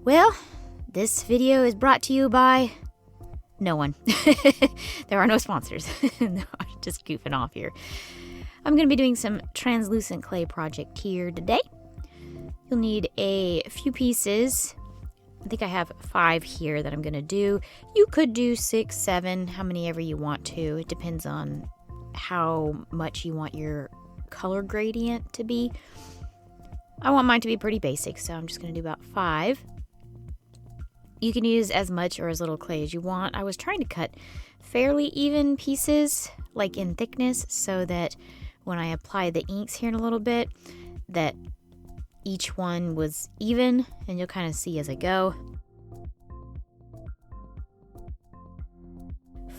Well, this video is brought to you by no one. There are no sponsors. No, I'm just goofing off here. I'm going to be doing some translucent clay project here today. You'll need a few pieces. I think I have 5 here that I'm going to do. You could do 6, 7, how many ever you want to. It depends on how much you want your color gradient to be. I want mine to be pretty basic, so I'm just going to do about 5. You can use as much or as little clay as you want. I was trying to cut fairly even pieces, like in thickness, so that when I apply the inks here in a little bit, that each one was even, and you'll kind of see as I go.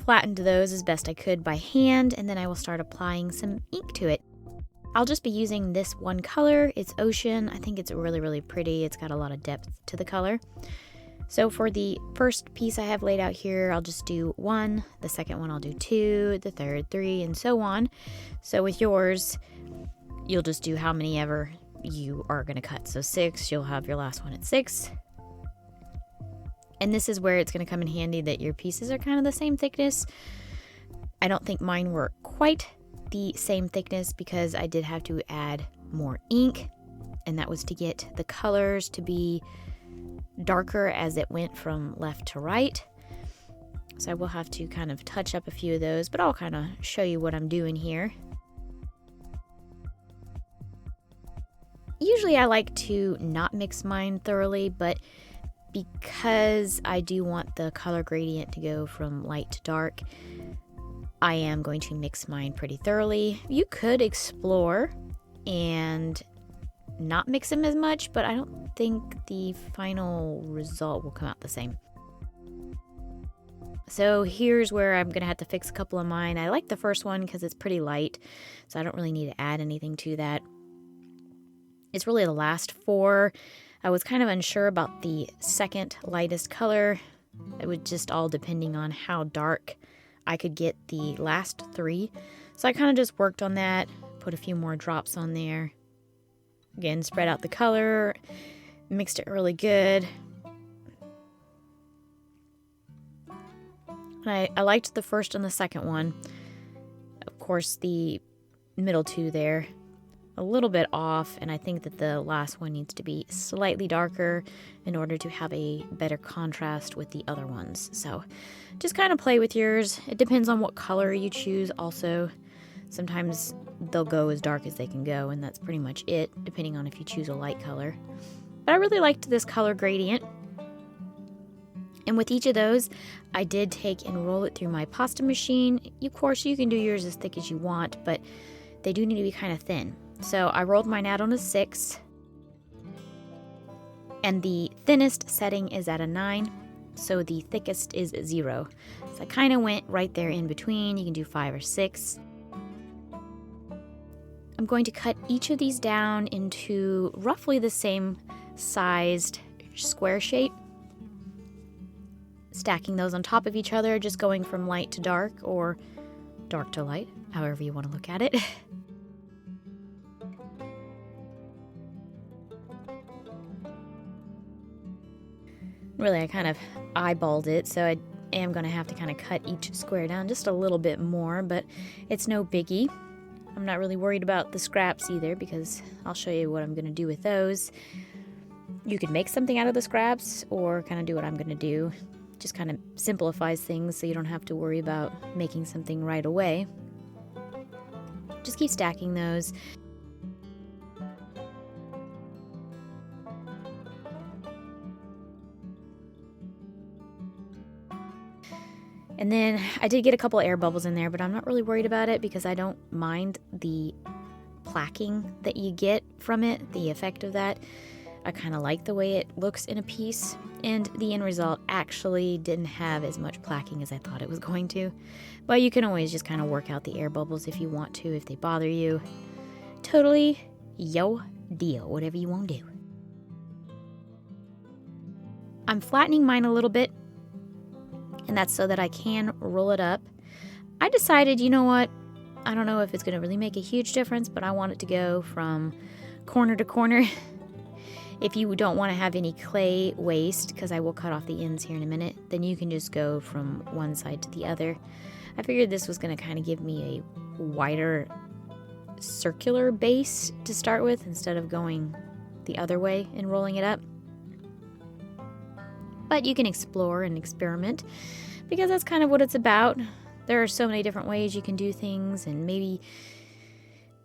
Flattened those as best I could by hand, and then I will start applying some ink to it. I'll just be using this one color. It's Ocean. I think it's really, really pretty. It's got a lot of depth to the color. So for the first piece I have laid out here, I'll just do 1. The second one I'll do 2. The third, 3, and so on. So with yours, you'll just do how many ever you are going to cut. So 6, you'll have your last one at 6. And this is where it's going to come in handy that your pieces are kind of the same thickness. I don't think mine were quite the same thickness because I did have to add more ink, and that was to get the colors to be darker as it went from left to right. So I will have to kind of touch up a few of those, but I'll kind of show you what I'm doing here. Usually I like to not mix mine thoroughly, but because I do want the color gradient to go from light to dark, I am going to mix mine pretty thoroughly. You could explore and not mix them as much, but I don't think the final result will come out the same. So here's where I'm gonna have to fix a couple of mine. I like the first one because it's pretty light, so I don't really need to add anything to that. It's really the last 4. I was kind of unsure about the second lightest color. It was just all depending on how dark I could get the last 3. So I kind of just worked on that, put a few more drops on there. Again, spread out the color, mixed it really good. And I liked the first and the second one. Of course, the middle 2 there, a little bit off, and I think that the last one needs to be slightly darker in order to have a better contrast with the other ones. So just kind of play with yours. It depends on what color you choose also. Sometimes they'll go as dark as they can go, and that's pretty much it, depending on if you choose a light color. But I really liked this color gradient. And with each of those, I did take and roll it through my pasta machine. Of course, you can do yours as thick as you want, but they do need to be kind of thin. So I rolled mine out on a 6. And the thinnest setting is at a 9, so the thickest is 0. So I kind of went right there in between. You can do 5 or 6. I'm going to cut each of these down into roughly the same sized square shape, stacking those on top of each other, just going from light to dark or dark to light, however you want to look at it. Really, I kind of eyeballed it, so I am going to have to kind of cut each square down just a little bit more, but it's no biggie. I'm not really worried about the scraps either because I'll show you what I'm going to do with those. You could make something out of the scraps or kind of do what I'm going to do. Just kind of simplifies things so you don't have to worry about making something right away. Just keep stacking those. And then I did get a couple air bubbles in there, but I'm not really worried about it because I don't mind the plaquing that you get from it, the effect of that. I kind of like the way it looks in a piece, and the end result actually didn't have as much plaquing as I thought it was going to. But you can always just kind of work out the air bubbles if you want to, if they bother you. Totally yo deal, whatever you want to do. I'm flattening mine a little bit, and that's so that I can roll it up. I decided, you know what, I don't know if it's going to really make a huge difference, but I want it to go from corner to corner. If you don't want to have any clay waste, because I will cut off the ends here in a minute, then you can just go from one side to the other. I figured this was going to kind of give me a wider circular base to start with instead of going the other way and rolling it up. But you can explore and experiment because that's kind of what it's about. There are so many different ways you can do things, and maybe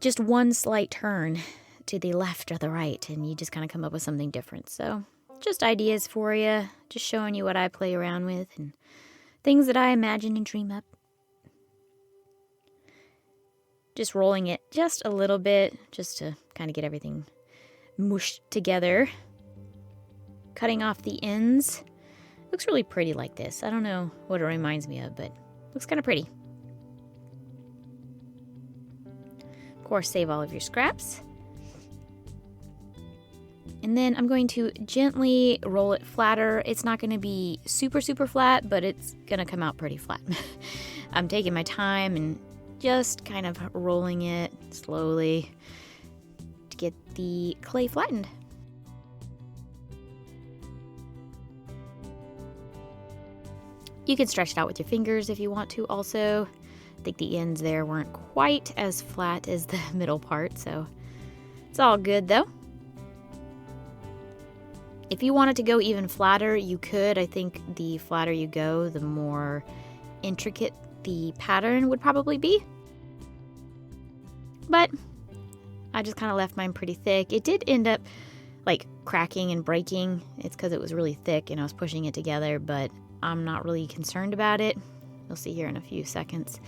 just one slight turn to the left or the right and you just kind of come up with something different. So just ideas for you, just showing you what I play around with and things that I imagine and dream up. Just rolling it just a little bit just to kind of get everything mushed together. Cutting off the ends. Looks really pretty like this. I don't know what it reminds me of, but looks kind of pretty. Of course, save all of your scraps. And then I'm going to gently roll it flatter. It's not going to be super, super flat, but it's going to come out pretty flat. I'm taking my time and just kind of rolling it slowly to get the clay flattened. You can stretch it out with your fingers if you want to also. I think the ends there weren't quite as flat as the middle part, so it's all good though. If you wanted to go even flatter, you could. I think the flatter you go, the more intricate the pattern would probably be. But I just kind of left mine pretty thick. It did end up like cracking and breaking. It's because it was really thick and I was pushing it together, but I'm not really concerned about it. You'll see here in a few seconds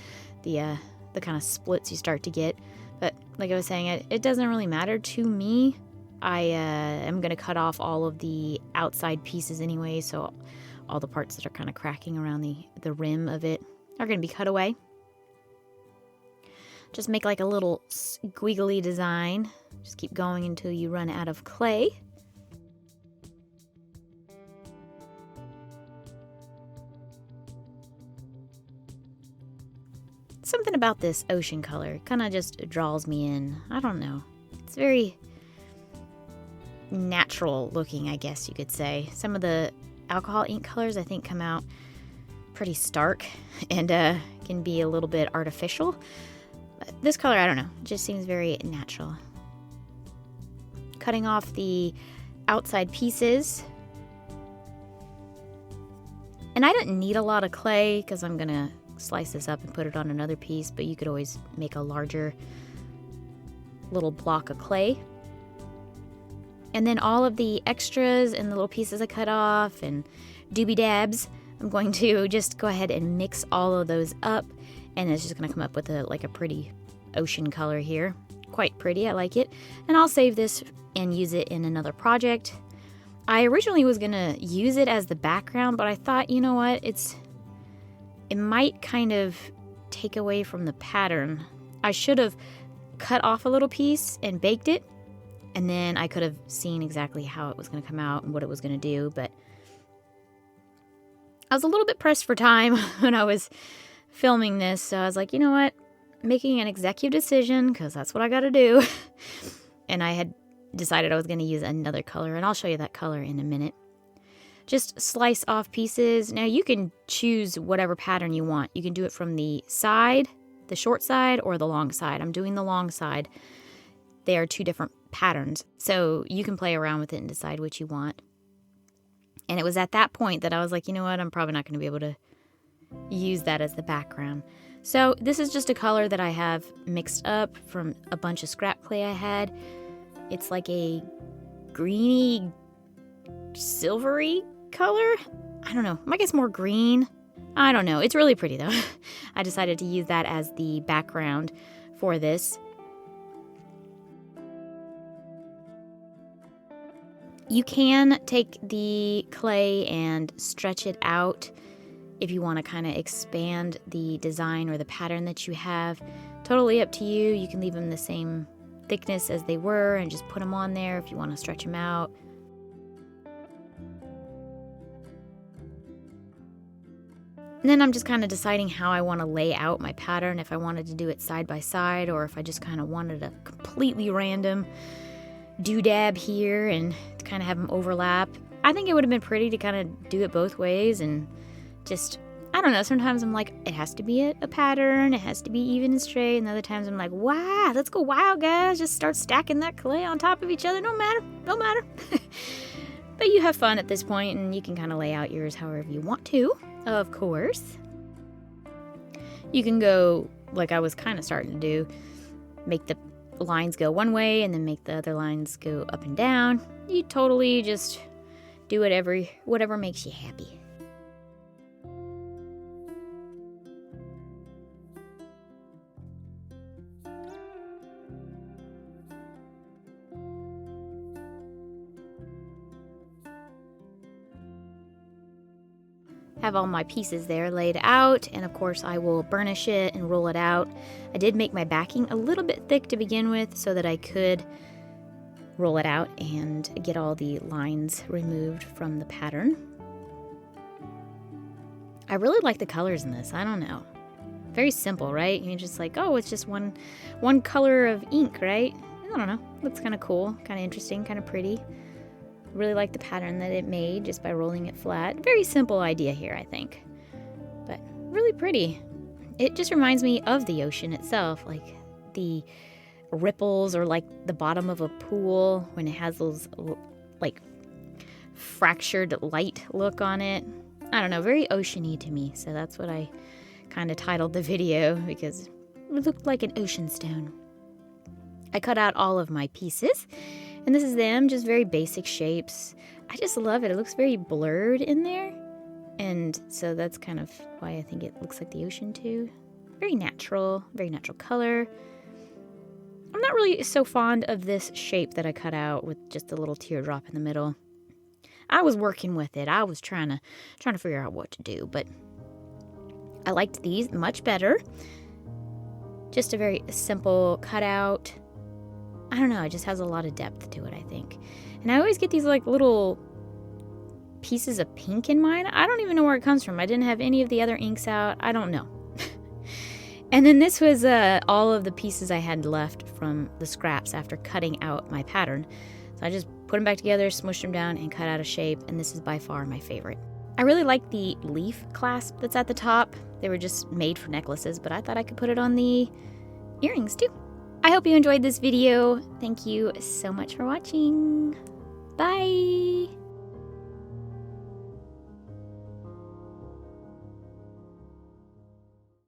the kind of splits you start to get. But like I was saying, it doesn't really matter to me. I am going to cut off all of the outside pieces anyway, so all the parts that are kind of cracking around the rim of it are going to be cut away. Just make like a little squiggly design. Just keep going until you run out of clay. Something about this ocean color kind of just draws me in. I don't know. It's very natural looking, I guess you could say. Some of the alcohol ink colors I think come out pretty stark and can be a little bit artificial. But this color, I don't know, it just seems very natural. Cutting off the outside pieces. And I didn't need a lot of clay because I'm gonna slice this up and put it on another piece, but you could always make a larger little block of clay. And then all of the extras and the little pieces I cut off and doobie dabs, I'm going to just go ahead and mix all of those up, and it's just going to come up with a pretty ocean color here. Quite pretty, I like it. And I'll save this and use it in another project. I originally was going to use it as the background, but I thought, you know what, it might kind of take away from the pattern. I should have cut off a little piece and baked it, and then I could have seen exactly how it was going to come out and what it was going to do, but I was a little bit pressed for time when I was filming this, so I was like, you know what, making an executive decision, because that's what I got to do, and I had decided I was going to use another color, and I'll show you that color in a minute. Just slice off pieces. Now you can choose whatever pattern you want. You can do it from the side, the short side, or the long side. I'm doing the long side. They are two different patterns, so you can play around with it and decide what you want. And it was at that point that I was like, you know what, I'm probably not going to be able to use that as the background. So this is just a color that I have mixed up from a bunch of scrap clay I had. It's like a greeny, silvery color. I don't know. I guess more green. I don't know. It's really pretty though. I decided to use that as the background for this. You can take the clay and stretch it out if you want to kind of expand the design or the pattern that you have. Totally up to you. You can leave them the same thickness as they were and just put them on there if you want to stretch them out. And then I'm just kind of deciding how I want to lay out my pattern, if I wanted to do it side by side or if I just kind of wanted a completely random doodab here and to kind of have them overlap. I think it would have been pretty to kind of do it both ways and just, I don't know, sometimes I'm like, it has to be a pattern, it has to be even and straight, and other times I'm like, wow, let's go wild, guys, just start stacking that clay on top of each other, no matter. But you have fun at this point, and you can kind of lay out yours however you want to, of course. You can go, like I was kind of starting to do, make the lines go one way and then make the other lines go up and down. You totally just do whatever makes you happy. Have all my pieces there laid out, and of course I will burnish it and roll it out. I did make my backing a little bit thick to begin with so that I could roll it out and get all the lines removed from the pattern. I really like the colors in this. I don't know. Very simple, right? You're just like, oh, it's just one color of ink, right? I don't know. Looks kind of cool, kind of interesting, kind of pretty. Really like the pattern that it made just by rolling it flat. Very simple idea here, I think, but really pretty. It just reminds me of the ocean itself, like the ripples or like the bottom of a pool when it has those like fractured light look on it. I don't know, very oceany to me, so that's what I kind of titled the video, because it looked like an ocean stone. I cut out all of my pieces, and this is them, just very basic shapes. I just love it. It looks very blurred in there. And so that's kind of why I think it looks like the ocean too. Very natural color. I'm not really so fond of this shape that I cut out with just a little teardrop in the middle. I was working with it. I was trying to figure out what to do, but I liked these much better. Just a very simple cutout. I don't know, it just has a lot of depth to it, I think. And I always get these like little pieces of pink in mine. I don't even know where it comes from. I didn't have any of the other inks out. I don't know. And then this was all of the pieces I had left from the scraps after cutting out my pattern. So I just put them back together, smushed them down, and cut out a shape. And this is by far my favorite. I really like the leaf clasp that's at the top. They were just made for necklaces, but I thought I could put it on the earrings too. I hope you enjoyed this video. Thank you so much for watching. Bye!